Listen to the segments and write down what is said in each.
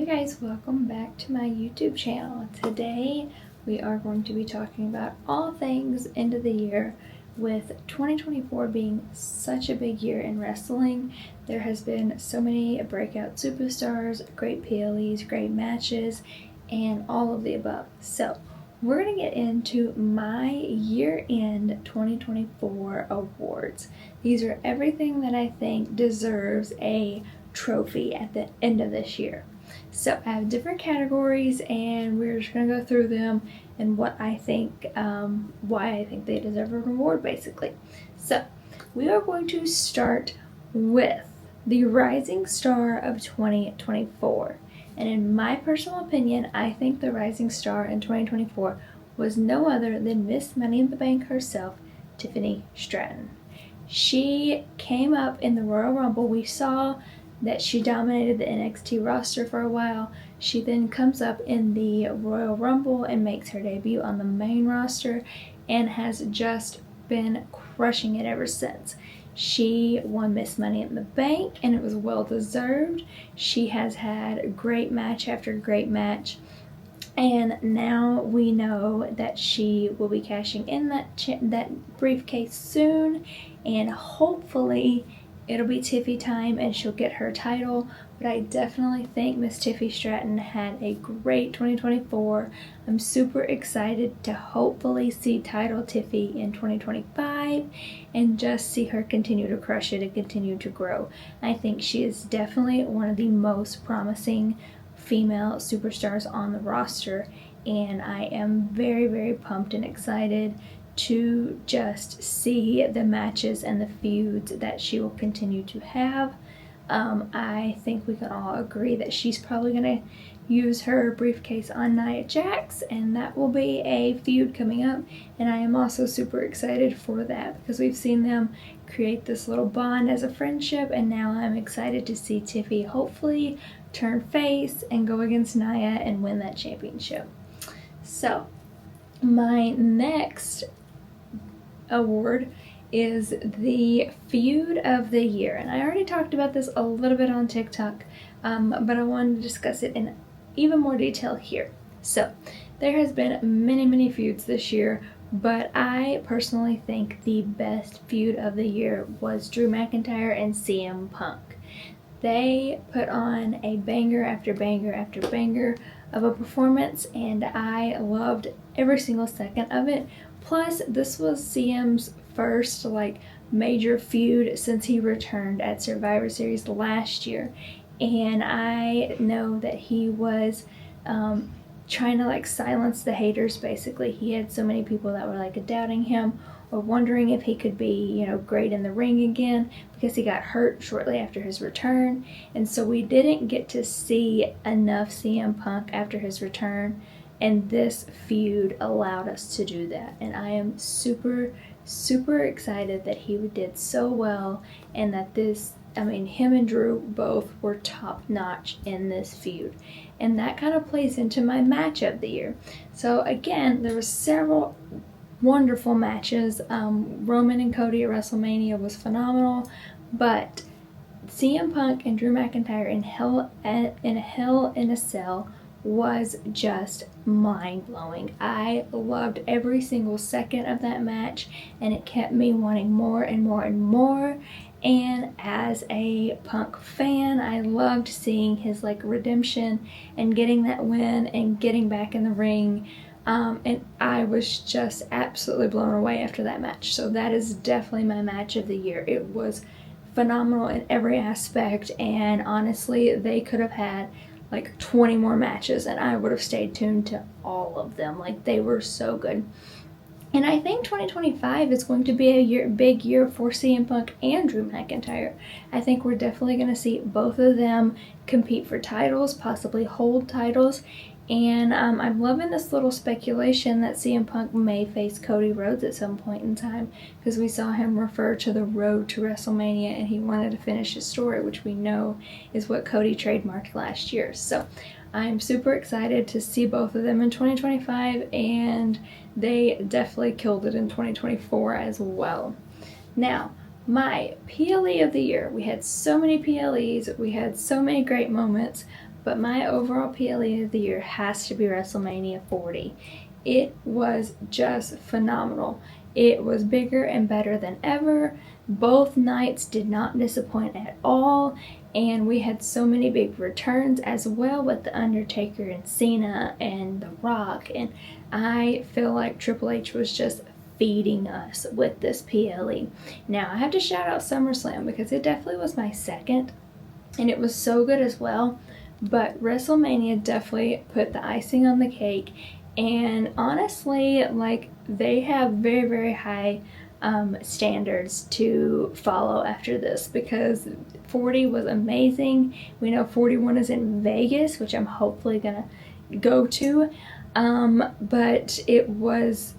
Hey guys, welcome back to my YouTube channel. Today we are going to be talking about all things end of the year. With 2024 being such a big year in wrestling, there has been so many breakout superstars, great PLEs, great matches, and all of the above. So we're going to get into my year-end 2024 awards. These are everything that I think deserves a trophy at the end of this year. So I have different categories and we're just going to go through them and what I think, why I think they deserve a reward basically. So we are going to start with the Rising Star of 2024. And in my personal opinion, I think the Rising Star in 2024 was no other than Miss Money in the Bank herself, Tiffany Stratton. She came up in the Royal Rumble. We saw that she dominated the NXT roster for a while. She then comes up in the Royal Rumble and makes her debut on the main roster and has just been crushing it ever since. She won Miss Money in the Bank and it was well deserved. She has had great match after great match. And now we know that she will be cashing in that briefcase soon, and hopefully it'll be Tiffy time and she'll get her title. But I definitely think Miss Tiffy Stratton had a great 2024. I'm super excited to hopefully see title Tiffy in 2025 and just see her continue to crush it and continue to grow. I think she is definitely one of the most promising female superstars on the roster, and I am very, very pumped and excited to just see the matches and the feuds that she will continue to have. I think we can all agree that she's probably going to use her briefcase on Nia Jax, and that will be a feud coming up, and I am also super excited for that because we've seen them create this little bond as a friendship, and now I'm excited to see Tiffy hopefully turn face and go against Nia and win that championship. So my next award is the Feud of the Year, and I already talked about this a little bit on TikTok, but I wanted to discuss it in even more detail here. So there has been many feuds this year, but I personally think the best feud of the year was Drew McIntyre and CM Punk. They put on a banger after banger after banger of a performance, and I loved every single second of it. Plus, this was CM's first major feud since he returned at Survivor Series last year, and I know that he was trying to silence the haters. Basically, he had so many people that were doubting him or wondering if he could be great in the ring again because he got hurt shortly after his return, and so we didn't get to see enough CM Punk after his return, and this feud allowed us to do that, and I am super excited that he did so well, and that him and Drew both were top notch in this feud, and that kind of plays into my match of the year. So again, there were several wonderful matches. Roman and Cody at WrestleMania was phenomenal, but CM Punk and Drew McIntyre in Hell in a Cell was just mind-blowing. I loved every single second of that match, and it kept me wanting more and more and more. And as a Punk fan, I loved seeing his redemption and getting that win and getting back in the ring. And I was just absolutely blown away after that match. So that is definitely my match of the year. It was phenomenal in every aspect, and honestly, they could have had 20 more matches and I would have stayed tuned to all of them. They were so good. And I think 2025 is going to be a big year for CM Punk and Drew McIntyre. I think we're definitely going to see both of them compete for titles, possibly hold titles. And I'm loving this little speculation that CM Punk may face Cody Rhodes at some point in time, because we saw him refer to the road to WrestleMania and he wanted to finish his story, which we know is what Cody trademarked last year. So I'm super excited to see both of them in 2025, and they definitely killed it in 2024 as well. Now, my PLE of the year. We had so many PLEs, we had so many great moments, but my overall PLE of the year has to be WrestleMania 40. It was just phenomenal. It was bigger and better than ever. Both nights did not disappoint at all, and we had so many big returns as well with The Undertaker and Cena and The Rock, and I feel like Triple H was just feeding us with this PLE. Now, I have to shout out SummerSlam because it definitely was my second, and it was so good as well, but WrestleMania definitely put the icing on the cake, and honestly, like, they have very, very high standards to follow after this, because 40 was amazing. We know 41 is in Vegas, which I'm hopefully gonna go to. But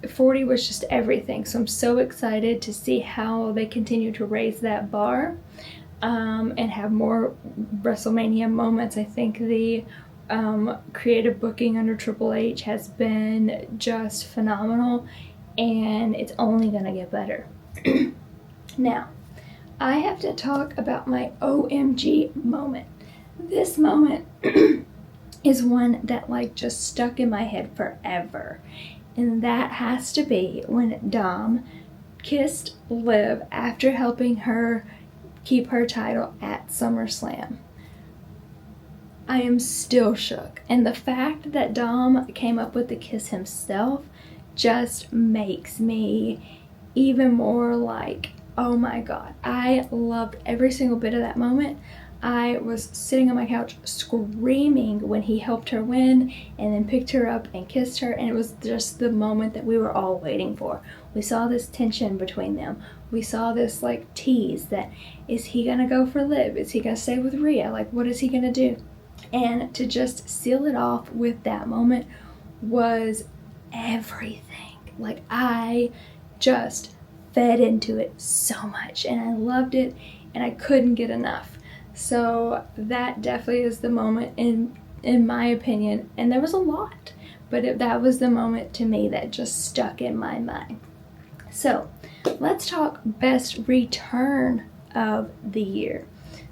40 was just everything. So I'm so excited to see how they continue to raise that bar, and have more WrestleMania moments. I think the creative booking under Triple H has been just phenomenal, and it's only gonna get better. Now, I have to talk about my OMG moment. This moment is one that like just stuck in my head forever, and that has to be when Dom kissed Liv after helping her keep her title at SummerSlam. I am still shook, and the fact that Dom came up with the kiss himself just makes me even more like, oh my god. I loved every single bit of that moment. I was sitting on my couch screaming when he helped her win and then picked her up and kissed her, and it was just the moment that we were all waiting for. We saw this tension between them. We saw this like tease that, is he gonna go for Liv? Is he gonna stay with Rhea? Like, what is he gonna do? And to just seal it off with that moment was everything. Like, I just fed into it so much, and I loved it, and I couldn't get enough. So that definitely is the moment in my opinion, and there was a lot, but that was the moment to me that just stuck in my mind. So let's talk best return of the year.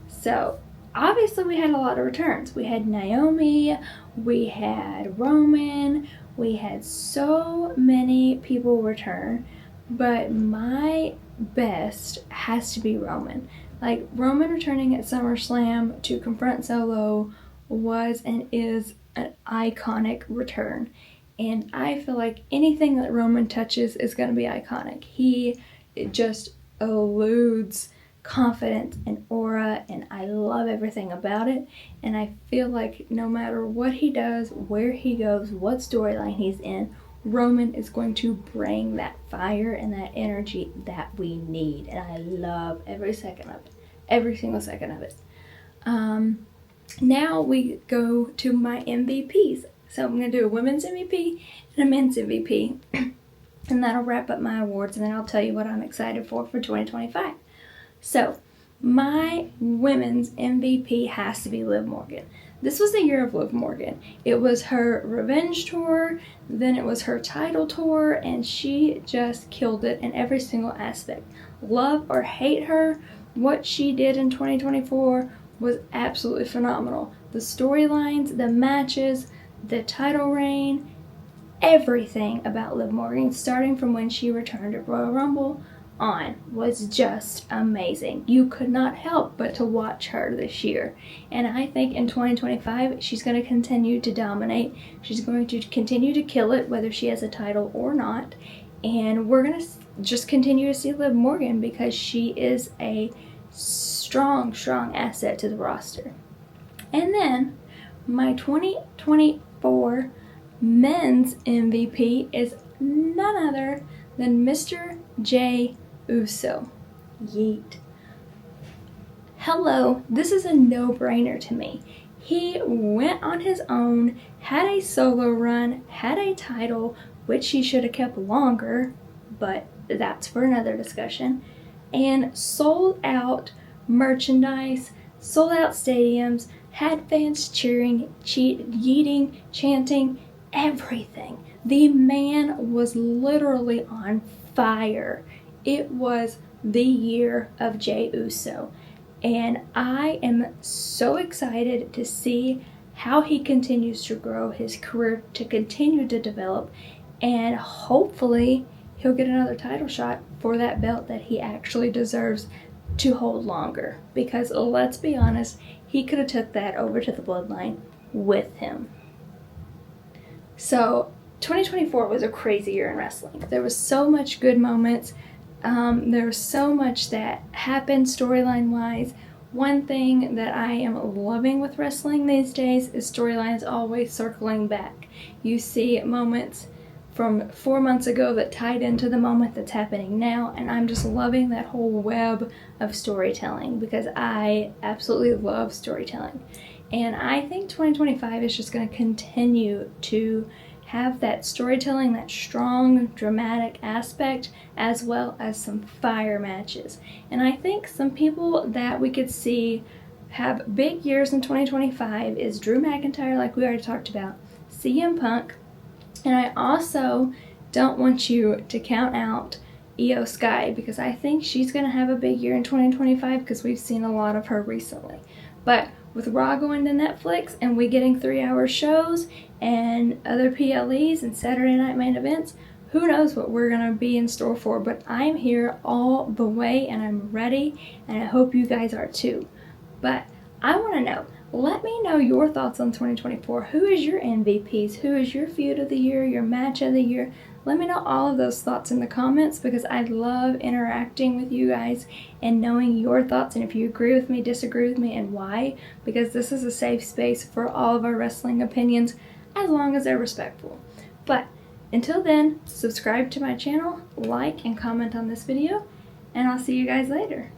So obviously we had a lot of returns. We had Naomi, we had Roman, we had so many people return, but my best has to be Roman. Like, Roman returning at SummerSlam to confront Solo was and is an iconic return. And I feel like anything that Roman touches is going to be iconic. He just eludes confidence and aura, and I love everything about it. And I feel like no matter what he does, where he goes, what storyline he's in, Roman is going to bring that fire and that energy that we need, and I love every second of it, every single second of it. Now we go to my MVPs. So I'm going to do a women's MVP and a men's MVP, and that'll wrap up my awards, and then I'll tell you what I'm excited for 2025. So my women's MVP has to be Liv Morgan. This was the year of Liv Morgan. It was her revenge tour, then it was her title tour, and she just killed it in every single aspect. Love or hate her, what she did in 2024 was absolutely phenomenal. The storylines, the matches, the title reign, everything about Liv Morgan, starting from when she returned at Royal Rumble on, was just amazing. You could not help but to watch her this year. And I think in 2025, she's going to continue to dominate. She's going to continue to kill it, whether she has a title or not. And we're going to just continue to see Liv Morgan because she is a strong, strong asset to the roster. And then my 2024 men's MVP is none other than Mr. Jey Uso. Yeet. Hello, this is a no-brainer to me. He went on his own, had a solo run, had a title, which he should have kept longer, but that's for another discussion, and sold out merchandise, sold out stadiums, had fans cheering, yeeting, chanting, everything. The man was literally on fire. It was the year of Jey Uso, and I am so excited to see how he continues to grow his career, to continue to develop, and hopefully he'll get another title shot for that belt that he actually deserves to hold longer. Because let's be honest, he could have took that over to the Bloodline with him. So 2024 was a crazy year in wrestling. There was so much good moments. There was so much that happened storyline wise. One thing that I am loving with wrestling these days is storylines always circling back. You see moments from 4 months ago that tied into the moment that's happening now, and I'm just loving that whole web of storytelling because I absolutely love storytelling. And I think 2025 is just going to continue to have that storytelling, that strong, dramatic aspect, as well as some fire matches. And I think some people that we could see have big years in 2025 is Drew McIntyre, like we already talked about, CM Punk, and I also don't want you to count out Io Sky because I think she's going to have a big year in 2025 because we've seen a lot of her recently. But with Raw going to Netflix and we getting 3-hour shows and other PLEs and Saturday night main events, who knows what we're going to be in store for. But I'm here all the way and I'm ready, and I hope you guys are too. But I want to know, let me know your thoughts on 2024. Who is your MVPs? Who is your feud of the year, your match of the year? Let me know all of those thoughts in the comments because I love interacting with you guys and knowing your thoughts and if you agree with me, disagree with me, and why, because this is a safe space for all of our wrestling opinions as long as they're respectful. But until then, subscribe to my channel, like and comment on this video, and I'll see you guys later.